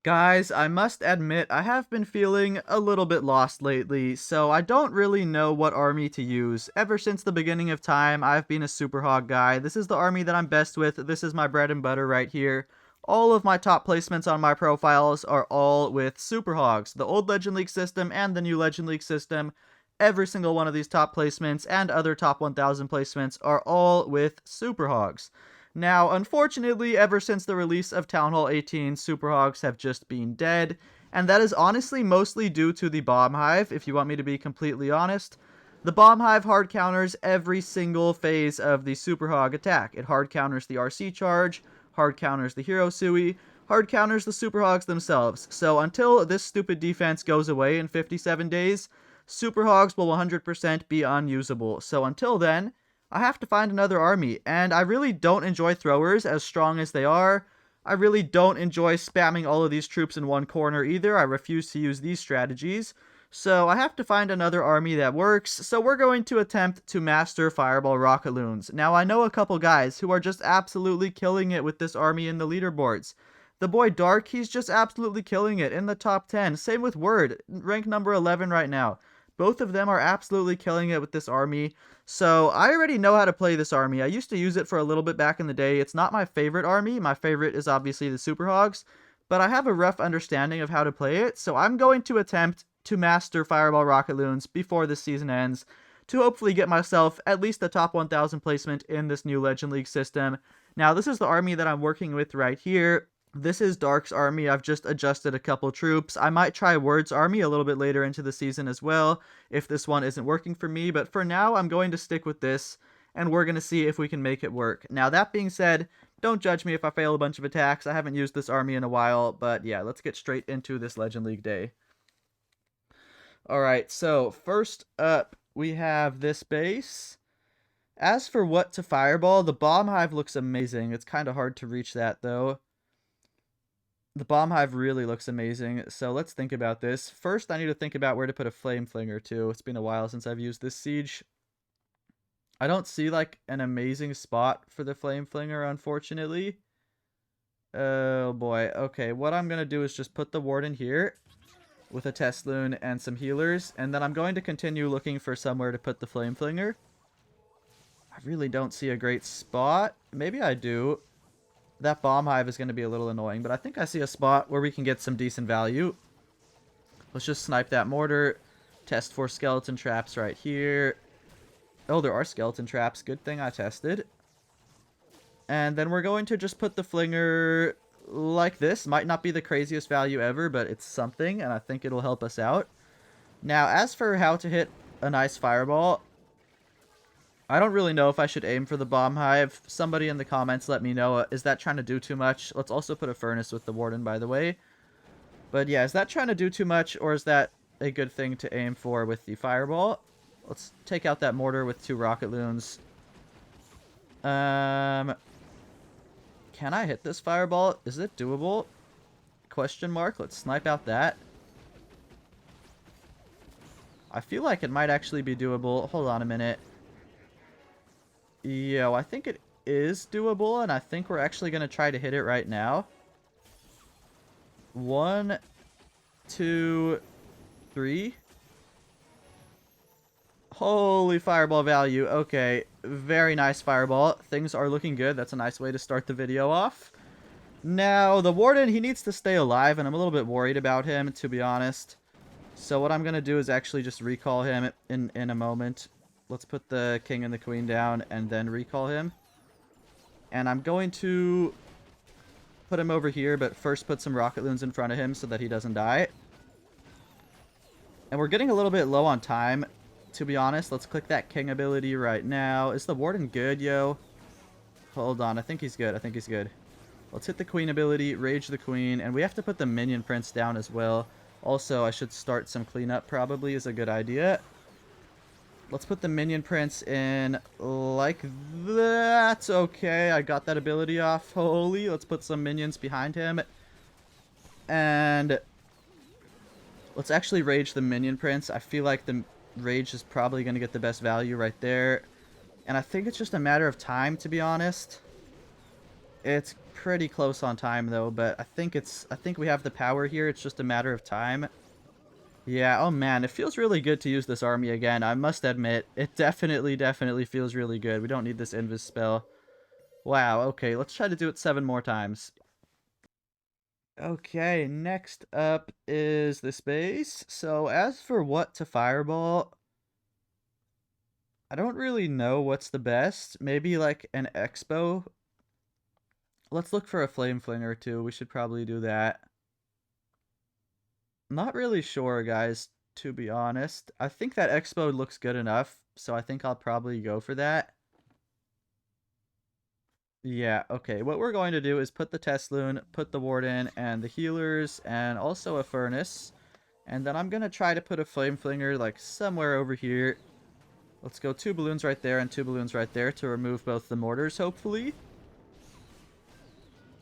Guys, I must admit, I have been feeling a little bit lost lately, so I don't really know what army to use. Ever since the beginning of time, I've been a Super Hog guy. This is the army that I'm best with. This is my bread and butter right here. All of my top placements on my profiles are all with Super Hogs. The old Legend League system and the new Legend League system, every single one of these top placements and other top 1000 placements are all with Super Hogs. Now, unfortunately, ever since the release of Town Hall 18, Super Hogs have just been dead, and that is honestly mostly due to the Bomb Hive, if you want me to be completely honest. The Bomb Hive hard counters every single phase of the Super Hog attack. It hard counters the RC charge, hard counters the Hero Sui, hard counters the Super Hogs themselves. So until this stupid defense goes away in 57 days, Super Hogs will 100% be unusable. So until then, I have to find another army, and I really don't enjoy throwers as strong as they are. I really don't enjoy spamming all of these troops in one corner either. I refuse to use these strategies. So I have to find another army that works, so we're going to attempt to master Fireball Rocket Loons. Now, I know a couple guys who are just absolutely killing it with this army in the leaderboards. The boy Dark, he's just absolutely killing it in the top 10. Same with Word, rank number 11 right now. Both of them are absolutely killing it with this army. So I already know how to play this army. I used to use it for a little bit back in the day. It's not my favorite army. My favorite is obviously the Super Hogs. But I have a rough understanding of how to play it. So I'm going to attempt to master Fireball Rocket Loons before this season ends, to hopefully get myself at least a top 1000 placement in this new Legend League system. Now, this is the army that I'm working with right here. This is Dark's army. I've just adjusted a couple troops. I might try Word's army a little bit later into the season as well, if this one isn't working for me. But for now, I'm going to stick with this, and we're going to see if we can make it work. Now, that being said, don't judge me if I fail a bunch of attacks. I haven't used this army in a while, but yeah, let's get straight into this Legend League day. Alright, so first up, we have this base. As for what to fireball, the Bomb Hive looks amazing. It's kind of hard to reach that, though. The Bomb Hive really looks amazing, so let's think about this. First, I need to think about where to put a Flame Flinger, too. It's been a while since I've used this siege. I don't see, like, an amazing spot for the Flame Flinger, unfortunately. Oh, boy. Okay, what I'm going to do is just put the Warden here with a Test Loon and some healers, and then I'm going to continue looking for somewhere to put the Flame Flinger. I really don't see a great spot. Maybe I do. That Bomb Hive is going to be a little annoying, but I think I see a spot where we can get some decent value. Let's just snipe that mortar. Test for skeleton traps right here. Oh, there are skeleton traps. Good thing I tested. And then we're going to just put the flinger like this. Might not be the craziest value ever, but it's something, and I think it'll help us out. Now, as for how to hit a nice fireball, I don't really know if I should aim for the Bomb Hive. Somebody in the comments let me know. Is that trying to do too much? Let's also put a furnace with the Warden, by the way. But yeah, is that trying to do too much, or is that a good thing to aim for with the Fireball? Let's take out that mortar with 2 Rocket Loons. Can I hit this Fireball? Is it doable? Question mark. Let's snipe out that. I feel like it might actually be doable. Hold on a minute. Yo, I think it is doable, and I think we're actually going to try to hit it right now. 1, 2, 3. Holy fireball value. Okay, very nice fireball. Things are looking good. That's a nice way to start the video off. Now, the Warden, he needs to stay alive, and I'm a little bit worried about him, to be honest. So what I'm going to do is actually just recall him in a moment. Let's put the king and the queen down and then recall him. And I'm going to put him over here, but first put some Rocket Loons in front of him so that he doesn't die. And we're getting a little bit low on time, to be honest. Let's click that king ability right now. Is the Warden good, yo? Hold on, I think he's good. I think he's good. Let's hit the queen ability, rage the queen, and we have to put the minion prince down as well. Also, I should start some cleanup probably is a good idea. Let's put the minion prince in like that. Okay, I got that ability off. Holy, let's put some minions behind him. And let's actually rage the minion prince. I feel like the rage is probably going to get the best value right there. And I think it's just a matter of time, to be honest. It's pretty close on time though, but I think we have the power here. It's just a matter of time. Yeah, oh man, it feels really good to use this army again. I must admit, it definitely feels really good. We don't need this invis spell. Wow, okay, let's try to do it 7 more times. Okay, next up is this base. So as for what to fireball, I don't really know what's the best. Maybe like an expo. Let's look for a flame flinger too. We should probably do that. Not really sure, guys, to be honest. I think that expo looks good enough, so I think I'll probably go for that. Yeah, okay. What we're going to do is put the test loon, put the warden, and the healers, and also a furnace. And then I'm going to try to put a flame flinger, like, somewhere over here. Let's go 2 balloons right there and 2 balloons right there to remove both the mortars, hopefully.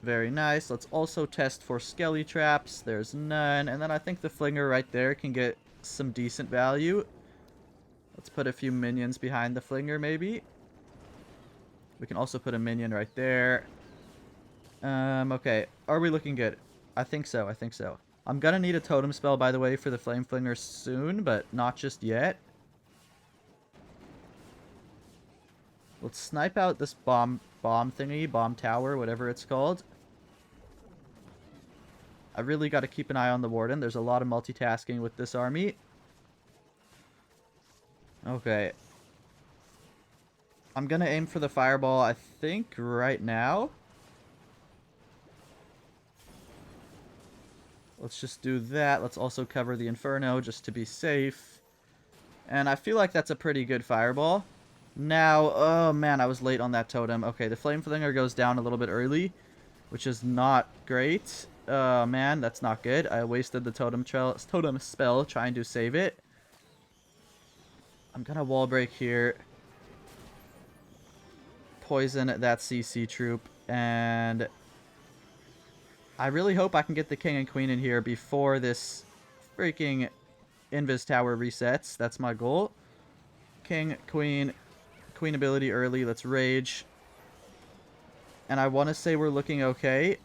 Very nice. Let's also test for skelly traps. There's none. And then I think the flinger right there can get some decent value. Let's put a few minions behind the flinger, maybe. We can also put a minion right there. Okay. Are we looking good? I think so. I think so. I'm gonna need a totem spell, by the way, for the flame flinger soon, but not just yet. Let's snipe out this bomb thingy, bomb tower, whatever it's called. I really got to keep an eye on the warden. There's a lot of multitasking with this army. Okay. I'm going to aim for the fireball, I think, right now. Let's just do that. Let's also cover the inferno just to be safe. And I feel like that's a pretty good fireball. Now, oh man, I was late on that totem. Okay, the flame flinger goes down a little bit early, which is not great. Man, that's not good. I wasted the totem spell trying to save it. I'm gonna wall break here. Poison that CC troop. And I really hope I can get the king and queen in here before this freaking invis tower resets. That's my goal. King, queen ability early. Let's rage. And I want to say we're looking okay.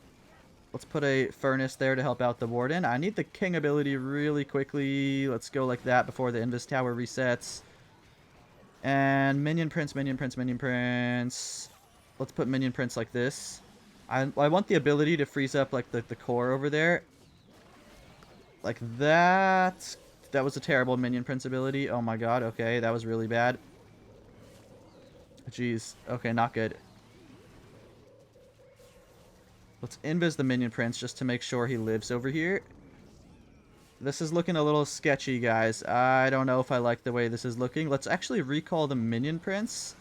Let's put a furnace there to help out the warden. I need the king ability really quickly. Let's go like that before the invis tower resets. And minion prince, minion prince, minion prince. Let's put minion prince like this. I want the ability to freeze up like the core over there. Like that. That was a terrible minion prince ability. Oh my god, okay, that was really bad. Jeez, okay, not good. Let's invis the minion prince just to make sure he lives over here. This is looking a little sketchy, guys. I don't know if I like the way this is looking. Let's actually recall the minion prince.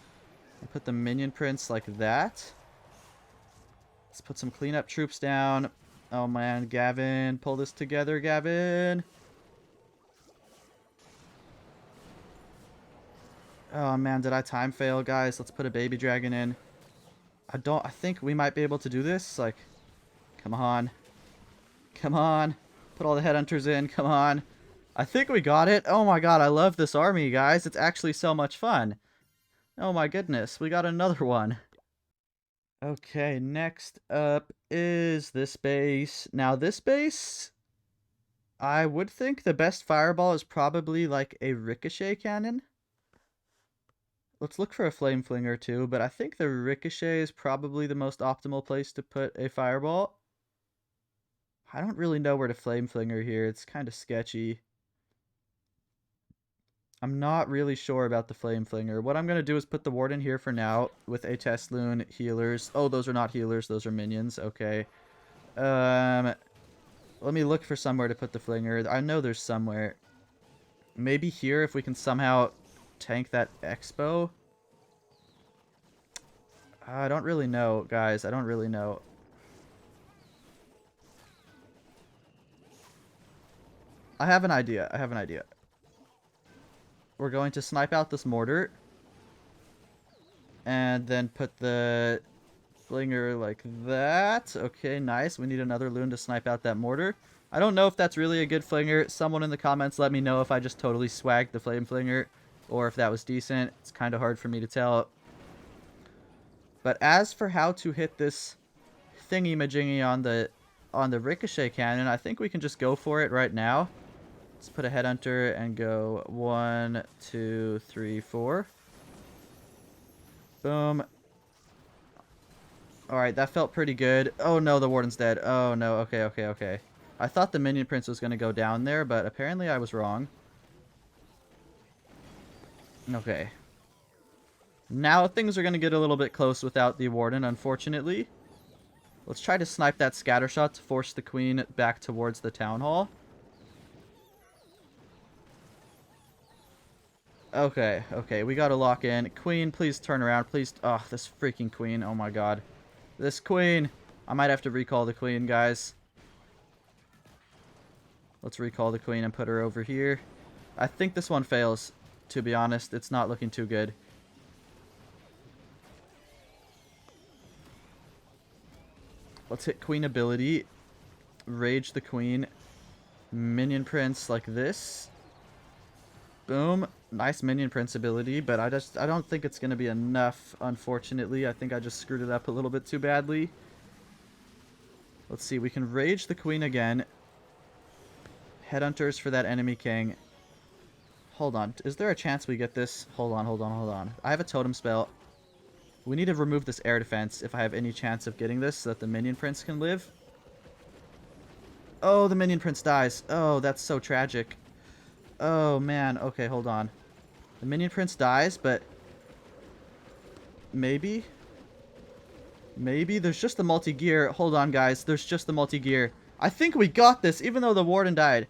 And put the minion prince like that. Let's put some cleanup troops down. Oh man, Gavin. Pull this together, Gavin. Oh man, did I time fail, guys? Let's put a baby dragon in. I think we might be able to do this. Like, come on. Come on. Put all the headhunters in. Come on. I think we got it. Oh my god, I love this army, guys. It's actually so much fun. Oh my goodness, we got another one. Okay, next up is this base. Now, this base, I would think the best fireball is probably like a ricochet cannon. Let's look for a flame flinger too, but I think the ricochet is probably the most optimal place to put a fireball. I don't really know where to flame flinger here. It's kind of sketchy. I'm not really sure about the flame flinger. What I'm going to do is put the warden here for now with a test loon, healers. Oh, those are not healers. Those are minions. Okay. Let me look for somewhere to put the flinger. I know there's somewhere. Maybe here if we can somehow tank that expo. I don't really know, guys. I don't really know. I have an idea. I have an idea. We're going to snipe out this mortar. And then put the flinger like that. Okay, nice. We need another loon to snipe out that mortar. I don't know if that's really a good flinger. Someone in the comments let me know if I just totally swagged the flame flinger. Or if that was decent. It's kind of hard for me to tell. But as for how to hit this thingy-majingy on the ricochet cannon. I think we can just go for it right now. Let's put a headhunter and go 1, 2, 3, 4. Boom. Alright, that felt pretty good. Oh no, the warden's dead. Oh no, okay, okay, okay. I thought the minion prince was going to go down there, but apparently I was wrong. Okay. Now things are going to get a little bit close without the warden, unfortunately. Let's try to snipe that scattershot to force the queen back towards the town hall. Okay, okay, we gotta lock in. Queen, please turn around, please. Oh, this freaking queen, oh my god. This queen. I might have to recall the queen, guys. Let's recall the queen and put her over here. I think this one fails, to be honest. It's not looking too good. Let's hit queen ability. Rage the queen. Minion prince like this. Boom. Nice minion prince ability, but I don't think it's going to be enough, unfortunately. I think I just screwed it up a little bit too badly. Let's see. We can rage the queen again. Headhunters for that enemy king. Hold on. Is there a chance we get this? Hold on, hold on, hold on. I have a totem spell. We need to remove this air defense if I have any chance of getting this so that the minion prince can live. Oh, the minion prince dies. Oh, that's so tragic. Oh, man. Okay, hold on. The minion prince dies, but maybe? Maybe? There's just the multi-gear. Hold on, guys. There's just the multi-gear. I think we got this, even though the warden died.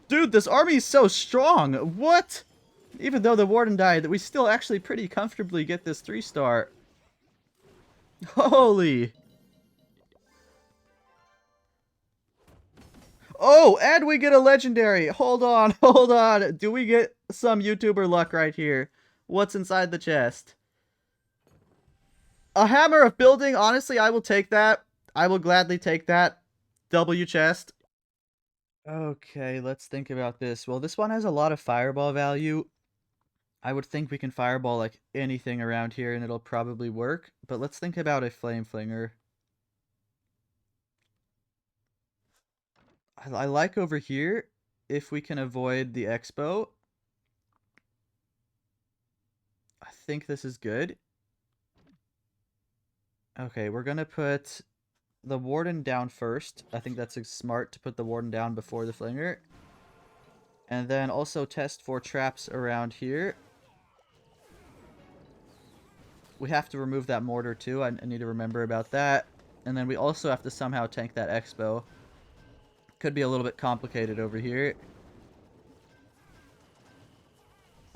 Dude, this army is so strong. What? Even though the warden died, we still actually pretty comfortably get this 3-star. Holy. Oh, and we get a legendary. Hold on, hold on. Do we get some YouTuber luck right here? What's inside the chest? A hammer of building. Honestly, I will take that. I will gladly take that. W chest. Okay, let's think about this. Well, this one has a lot of fireball value. I would think we can fireball like anything around here and it'll probably work. But let's think about a flame flinger. I like over here if we can avoid the expo. I think this is good. Okay, we're going to put the warden down first. I think that's smart to put the warden down before the flinger. And then also test for traps around here. We have to remove that mortar too. I need to remember about that. And then we also have to somehow tank that expo. Could be a little bit complicated over here.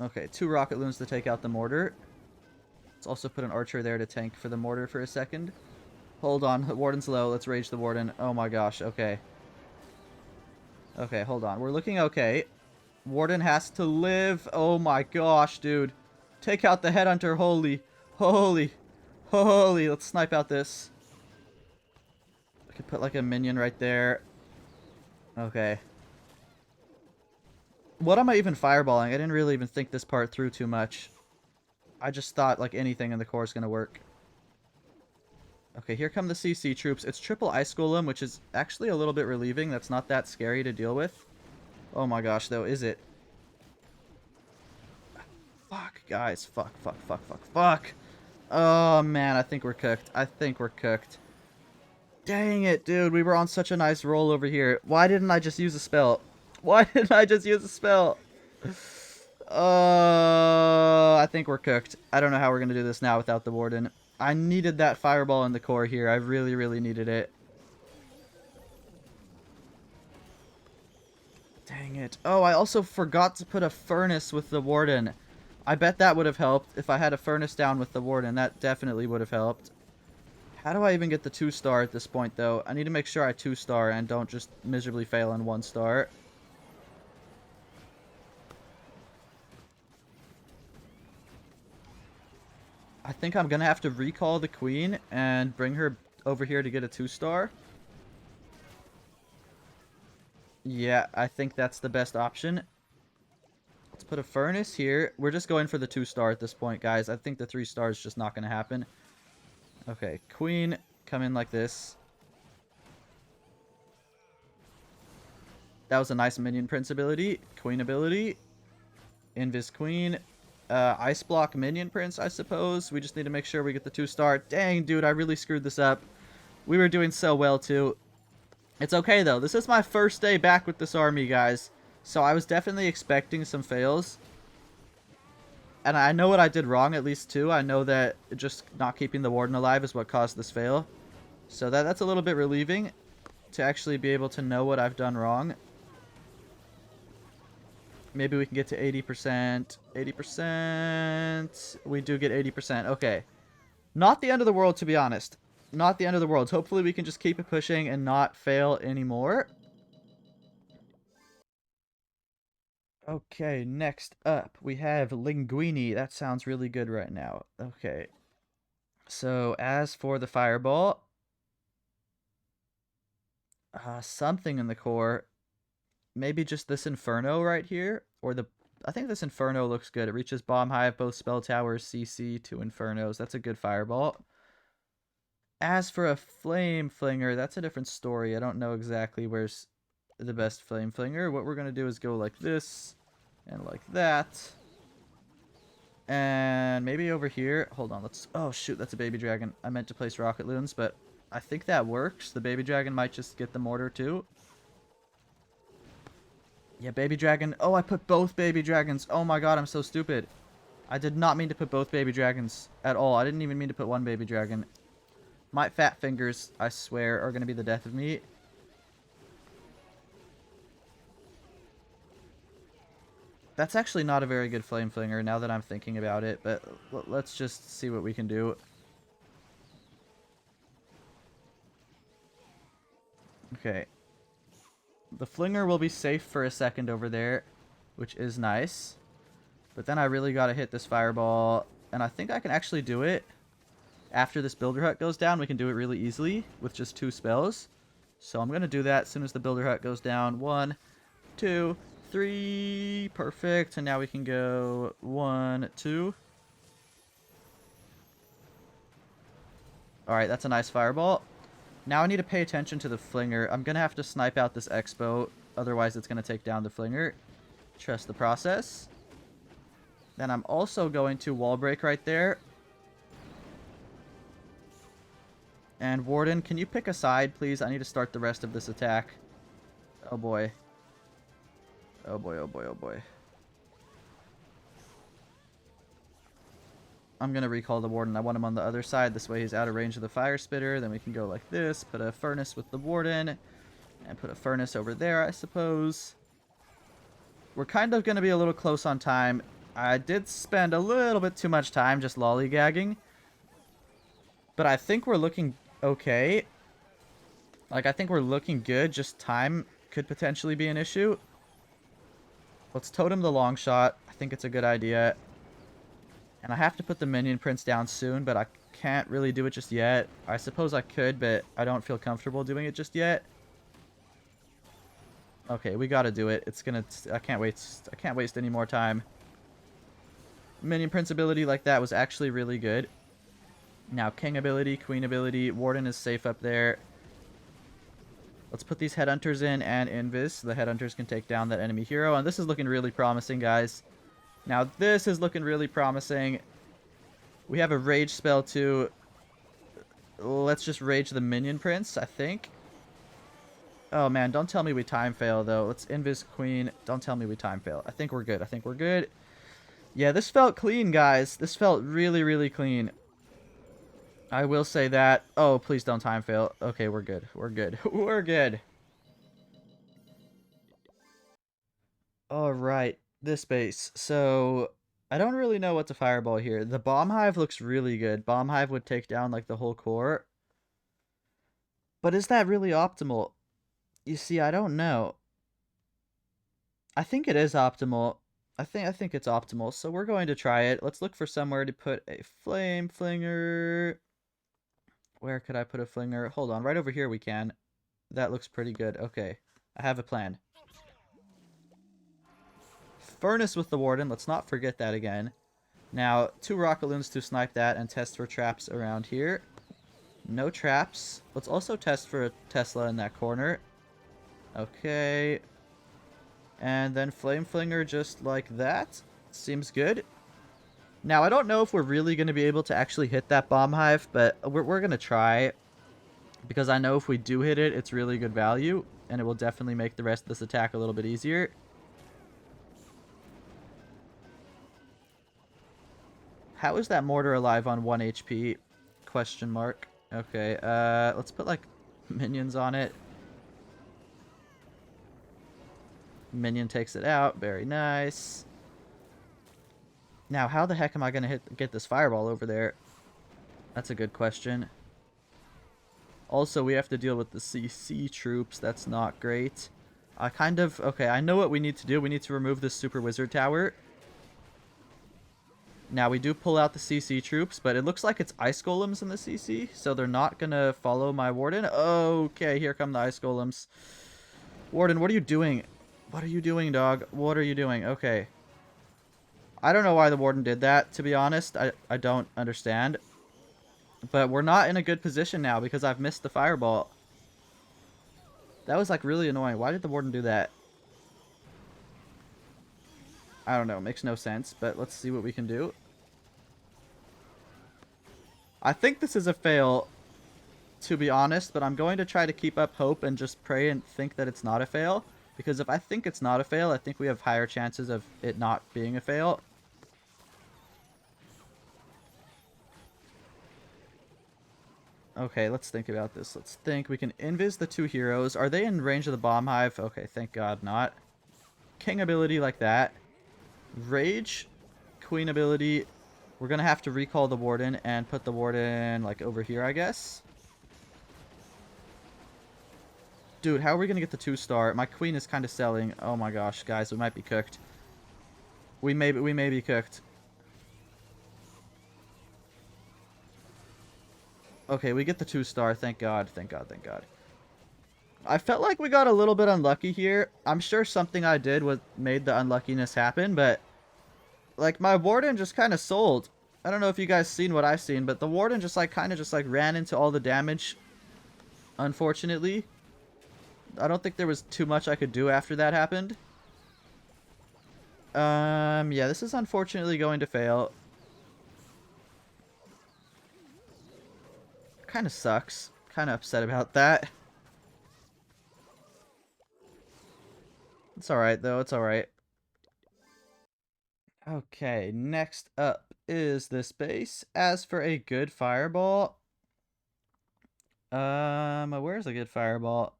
Okay, 2 rocket loons to take out the mortar. Let's also put an archer there to tank for the mortar for a second. Hold on, the warden's low. Let's rage the warden. Oh my gosh, okay. Okay, hold on. We're looking okay. Warden has to live. Oh my gosh, dude. Take out the headhunter. Holy. Holy. Holy. Let's snipe out this. I could put like a minion right there. Okay. What am I even fireballing? I didn't really even think this part through too much. I just thought like anything in the core is going to work. Okay, here come the CC troops. It's triple ice golem, which is actually a little bit relieving. That's not that scary to deal with. Oh my gosh, though, is it? Fuck, guys. Fuck, fuck, fuck, fuck, fuck. Oh, man, I think we're cooked. I think we're cooked. Dang it, dude. We were on such a nice roll over here. Why didn't I just use a spell? Why didn't I just use a spell? I think we're cooked. I don't know how we're going to do this now without the warden. I needed that fireball in the core here. I really, really needed it. Dang it. Oh, I also forgot to put a furnace with the warden. I bet that would have helped. If I had a furnace down with the warden, that definitely would have helped. How do I even get the 2-star at this point, though? I need to make sure I 2-star and don't just miserably fail on 1-star. I think I'm going to have to recall the queen and bring her over here to get a 2-star. Yeah, I think that's the best option. Let's put a furnace here. We're just going for the 2-star at this point, guys. I think the 3-star is just not going to happen. Okay, queen, come in like this. That was a nice minion prince ability. Queen ability. Invis Queen. Ice block minion prince, I suppose. We just need to make sure we get the 2-star. Dang, dude, I really screwed this up. We were doing so well, too. It's okay, though. This is my first day back with this army, guys. So I was definitely expecting some fails. And I know what I did wrong, at least, too. I know that just not keeping the warden alive is what caused this fail. So that's a little bit relieving to actually be able to know what I've done wrong. Maybe we can get to 80%. 80%. We do get 80%. Okay. Not the end of the world, to be honest. Not the end of the world. Hopefully we can just keep it pushing and not fail anymore. Okay, next up we have Linguini. That sounds really good right now. Okay. So as for the fireball, something in the core. Maybe just this Inferno right here, or I think this Inferno looks good. It reaches bomb hive, both spell towers, CC, 2 Infernos. That's a good fireball. As for a flame flinger, that's a different story. I don't know exactly where's the best flame flinger. What we're gonna do is go like this and like that. And maybe over here. Hold on, let's... Oh, shoot, that's a baby dragon. I meant to place rocket loons, but I think that works. The baby dragon might just get the mortar, too. Yeah, baby dragon. Oh, I put both baby dragons. Oh my god, I'm so stupid. I did not mean to put both baby dragons at all. I didn't even mean to put one baby dragon. My fat fingers, I swear, are going to be the death of me. That's actually not a very good flame flinger now that I'm thinking about it, but let's just see what we can do. Okay. The flinger will be safe for a second over there, which is nice. But then I really got to hit this fireball, and I think I can actually do it. After this builder hut goes down, we can do it really easily with just 2 spells. So I'm going to do that as soon as the builder hut goes down. 1, 2, 3. Perfect. And now we can go 1, 2. Alright, that's a nice fireball. Now I need to pay attention to the flinger. I'm going to have to snipe out this Expo. Otherwise, it's going to take down the flinger. Trust the process. Then I'm also going to wall break right there. And Warden, can you pick a side, please? I need to start the rest of this attack. Oh boy. Oh boy, oh boy, oh boy. I'm going to recall the Warden. I want him on the other side. This way he's out of range of the Fire Spitter. Then we can go like this. Put a Furnace with the Warden. And put a Furnace over there, I suppose. We're kind of going to be a little close on time. I did spend a little bit too much time just lollygagging. But I think we're looking okay. Like, I think we're looking good. Just time could potentially be an issue. Let's totem the long shot. I think it's a good idea. And I have to put the minion prince down soon, but I can't really do it just yet. I suppose I could, but I don't feel comfortable doing it just yet. Okay, we gotta do it. It's gonna... I can't waste any more time. Minion prince ability like that was actually really good. Now, king ability, queen ability. Warden is safe up there. Let's put these headhunters in and invis. So the headhunters can take down that enemy hero. And this is looking really promising, guys. Now, this is looking really promising. We have a rage spell, too. Let's just rage the minion prince, I think. Oh, man, don't tell me we time fail, though. Let's invis queen. Don't tell me we time fail. I think we're good. I think we're good. Yeah, this felt clean, guys. This felt really, really clean. I will say that. Oh, please don't time fail. Okay, we're good. We're good. We're good. Alright, this base. So, I don't really know what to fireball here. The bomb hive looks really good. Bomb hive would take down, like, the whole core. But is that really optimal? You see, I don't know. I think it is optimal. I think it's optimal. So we're going to try it. Let's look for somewhere to put a flame flinger. Where could I put a flinger? Hold on, right over here we can. That looks pretty good. Okay, I have a plan. Furnace with the Warden. Let's not forget that again. Now, 2 rocket loons to snipe that and test for traps around here. No traps. Let's also test for a Tesla in that corner. Okay. And then Flame Flinger just like that. Seems good. Now, I don't know if we're really going to be able to actually hit that Bomb Hive, but we're going to try. Because I know if we do hit it, it's really good value. And it will definitely make the rest of this attack a little bit easier. How is that mortar alive on 1 HP? Question mark. Okay, let's put, like, minions on it. Minion takes it out. Very nice. Now, how the heck am I going to get this fireball over there? That's a good question. Also, we have to deal with the CC troops. That's not great. Okay, I know what we need to do. We need to remove this Super Wizard Tower. Now, we do pull out the CC troops, but it looks like it's Ice Golems in the CC, so they're not going to follow my Warden. Okay, here come the Ice Golems. Warden, what are you doing? What are you doing, dog? What are you doing? Okay. I don't know why the Warden did that, to be honest. I don't understand. But we're not in a good position now because I've missed the fireball. That was, like, really annoying. Why did the Warden do that? I don't know. It makes no sense, but let's see what we can do. I think this is a fail, to be honest, but I'm going to try to keep up hope and just pray and think that it's not a fail. Because if I think it's not a fail, I think we have higher chances of it not being a fail. Okay, let's think about this. Let's think. We can invis the 2 heroes. Are they in range of the Bomb Hive? Okay, thank God not. King ability like that. Rage. Queen ability. We're going to have to recall the Warden and put the Warden, like, over here, I guess. Dude, how are we going to get the 2-star? My Queen is kind of selling. Oh my gosh, guys, we might be cooked. We may be cooked. Okay, we get the 2-star. Thank God. Thank God. Thank God. I felt like we got a little bit unlucky here. I'm sure something I did made the unluckiness happen, but like my Warden just kind of sold. I don't know if you guys seen what I've seen, but the Warden just like kind of just like ran into all the damage. Unfortunately, I don't think there was too much I could do after that happened. Yeah, this is unfortunately going to fail. Kind of sucks. Kind of upset about that. It's alright, though. It's alright. Okay, next up is this base. As for a good fireball... where's a good fireball?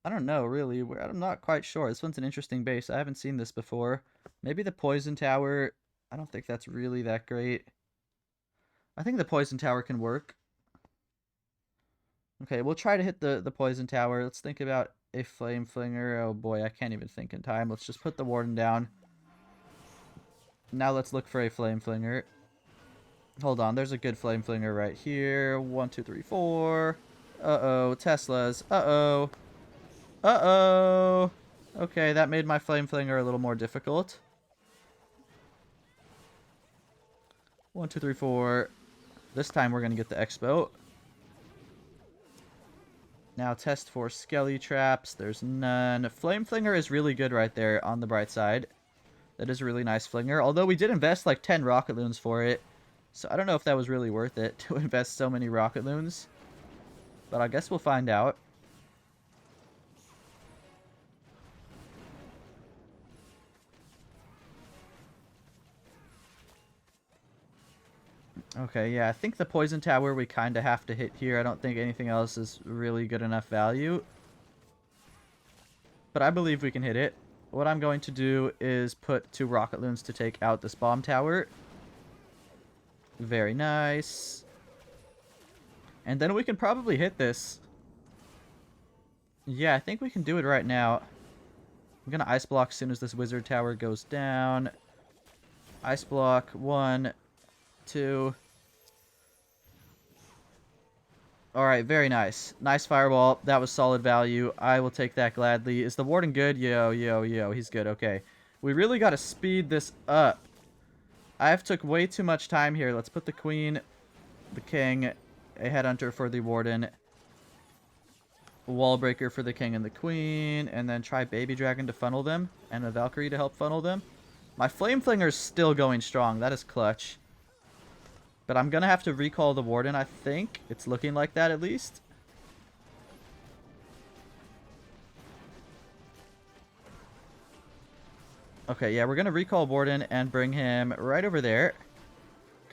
I don't know, really. I'm not quite sure. This one's an interesting base. I haven't seen this before. Maybe the Poison Tower. I don't think that's really that great. I think the Poison Tower can work. Okay, we'll try to hit the Poison Tower. Let's think about a Flame Flinger. Oh boy, I can't even think in time. Let's just put the Warden down. Now let's look for a Flame Flinger. Hold on, there's a good Flame Flinger right here. 1, 2, 3, 4. Uh-oh, Teslas. Uh-oh. Uh-oh. Okay, that made my Flame Flinger a little more difficult. 1, 2, 3, 4. This time we're going to get the Expo. Now test for Skelly Traps. There's none. Flame Flinger is really good right there on the bright side. That is a really nice Flinger. Although we did invest like 10 Rocket Loons for it. So I don't know if that was really worth it to invest so many Rocket Loons. But I guess we'll find out. Okay, yeah, I think the Poison Tower we kind of have to hit here. I don't think anything else is really good enough value. But I believe we can hit it. What I'm going to do is put 2 Rocket Loons to take out this Bomb Tower. Very nice. And then we can probably hit this. Yeah, I think we can do it right now. I'm going to Ice Block as soon as this Wizard Tower goes down. Ice Block. 1, 2. Alright, very nice. Nice Fireball. That was solid value. I will take that gladly. Is the Warden good? Yo, yo, yo. He's good. Okay. We really got to speed this up. I've took way too much time here. Let's put the Queen, the King, a Headhunter for the Warden. Wall breaker for the king and the queen, and then try baby dragon to funnel them, and a Valkyrie to help funnel them. My flame flinger is still going strong. That is clutch. But I'm gonna have to recall the warden, I think. It's looking like that at least. Okay, yeah, we're gonna recall warden and bring him right over there.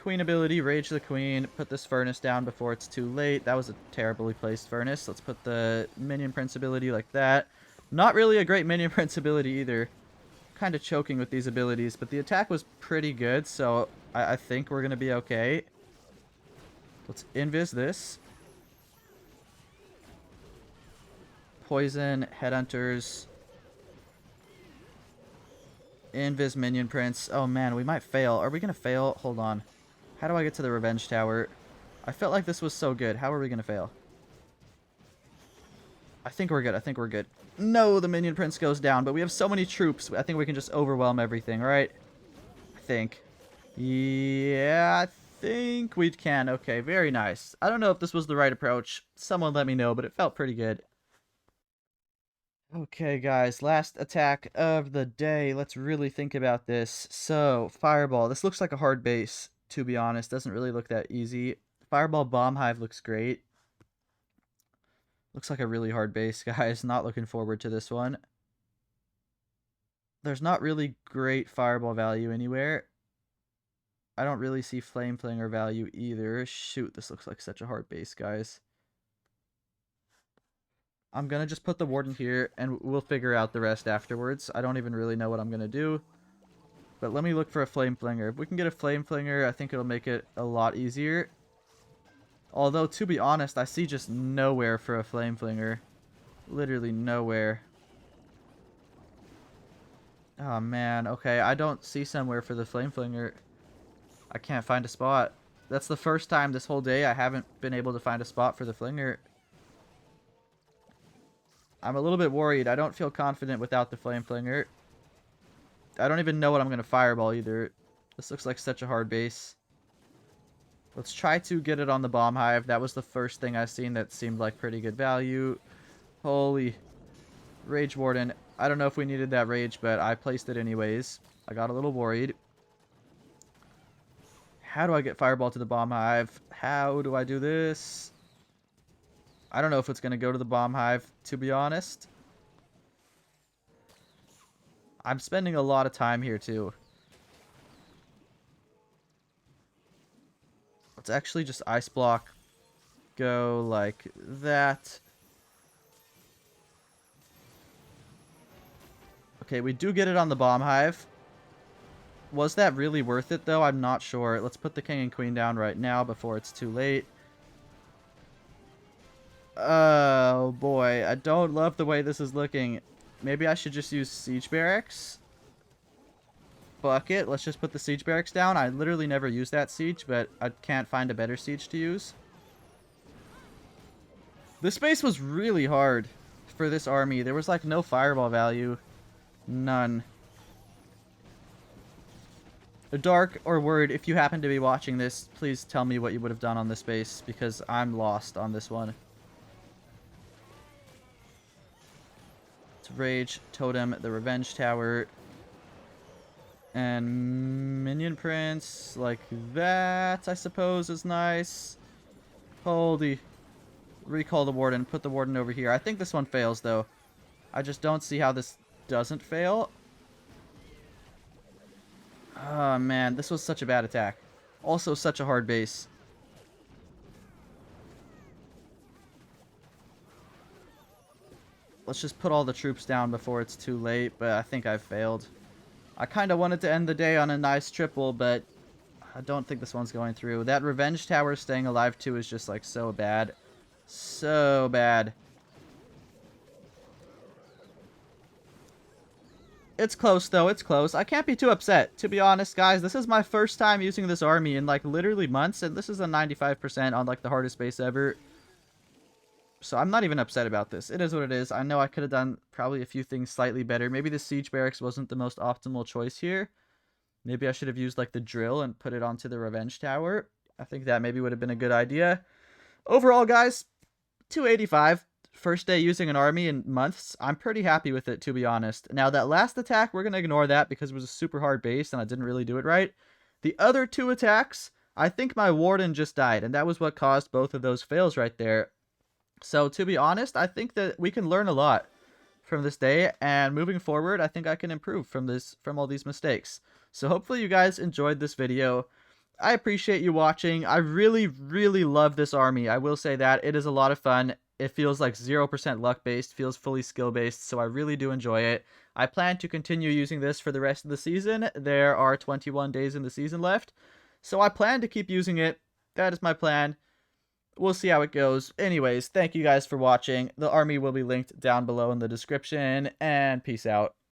Queen ability, rage the queen, put this furnace down before it's too late. That was a terribly placed furnace. Let's put the minion prince ability like that. Not really a great minion prince ability either. Kind of choking with these abilities, but the attack was pretty good, so I think we're going to be okay. Let's invis this. Poison, headhunters. Invis minion prince. Oh man, we might fail. Are we going to fail? Hold on. How do I get to the revenge tower? I felt like this was so good. How are we going to fail? I think we're good. I think we're good. No, the minion prince goes down, but we have so many troops. I think we can just overwhelm everything, right? I think. Yeah, I think we can. Okay, very nice. I don't know if this was the right approach. Someone let me know, but it felt pretty good. Okay, guys, last attack of the day. Let's really think about this. So, Fireball. This looks like a hard base, to be honest. Doesn't really look that easy. Fireball Bomb Hive looks great. Looks like a really hard base, guys. Not looking forward to this one. There's not really great Fireball value anywhere. I don't really see Flame Flinger value either. Shoot, this looks like such a hard base, guys. I'm going to just put the Warden here, and we'll figure out the rest afterwards. I don't even really know what I'm going to do. But let me look for a Flame Flinger. If we can get a Flame Flinger, I think it'll make it a lot easier. Although, to be honest, I see just nowhere for a Flame Flinger. Literally nowhere. Oh, man. Okay, I don't see somewhere for the Flame Flinger. I can't find a spot. That's the first time this whole day I haven't been able to find a spot for the Flinger. I'm a little bit worried. I don't feel confident without the Flame Flinger. I don't even know what I'm going to Fireball either. This looks like such a hard base. Let's try to get it on the Bomb Hive. That was the first thing I've seen that seemed like pretty good value. Holy. Rage Warden. I don't know if we needed that rage, but I placed it anyways. I got a little worried. How do I get Fireball to the Bomb Hive? How do I do this? I don't know if it's going to go to the Bomb Hive, to be honest. I'm spending a lot of time here, too. Let's actually just Ice Block. Go like that. Okay, we do get it on the Bomb Hive. Was that really worth it, though? I'm not sure. Let's put the King and Queen down right now before it's too late. Oh, boy. I don't love the way this is looking. Maybe I should just use Siege Barracks. Fuck it. Let's just put the Siege Barracks down. I literally never use that Siege, but I can't find a better Siege to use. This base was really hard for this army. There was, like, no Fireball value. None. Dark or Word, if you happen to be watching this, please tell me what you would have done on this base, because I'm lost on this one. It's Rage, Totem, the Revenge Tower, and Minion Prince, like that, I suppose, is nice. Holy. Recall the Warden, put the Warden over here. I think this one fails, though. I just don't see how this doesn't fail. Oh, man, this was such a bad attack. Also, such a hard base. Let's just put all the troops down before it's too late, but I think I've failed. I kind of wanted to end the day on a nice triple, but I don't think this one's going through. That Revenge Tower staying alive, too, is just, like, so bad. So bad. It's close, though. It's close. I can't be too upset. To be honest, guys, this is my first time using this army in, like, literally months, and this is a 95% on, like, the hardest base ever. So I'm not even upset about this. It is what it is. I know I could have done probably a few things slightly better. Maybe the Siege Barracks wasn't the most optimal choice here. Maybe I should have used, like, the Drill and put it onto the Revenge Tower. I think that maybe would have been a good idea. Overall, guys, 285. first day using an army in months, I'm pretty happy with it, to be honest. Now, that last attack, we're going to ignore that because it was a super hard base and I didn't really do it right. The other two attacks, I think my Warden just died, and that was what caused both of those fails right there. So, to be honest, I think that we can learn a lot from this day, and moving forward, I think I can improve from all these mistakes. So hopefully you guys enjoyed this video. I appreciate you watching. I really, really love this army. I will say that. It is a lot of fun. It feels like 0% luck-based, feels fully skill-based, so I really do enjoy it. I plan to continue using this for the rest of the season. There are 21 days in the season left, so I plan to keep using it. That is my plan. We'll see how it goes. Anyways, thank you guys for watching. The army will be linked down below in the description, and peace out.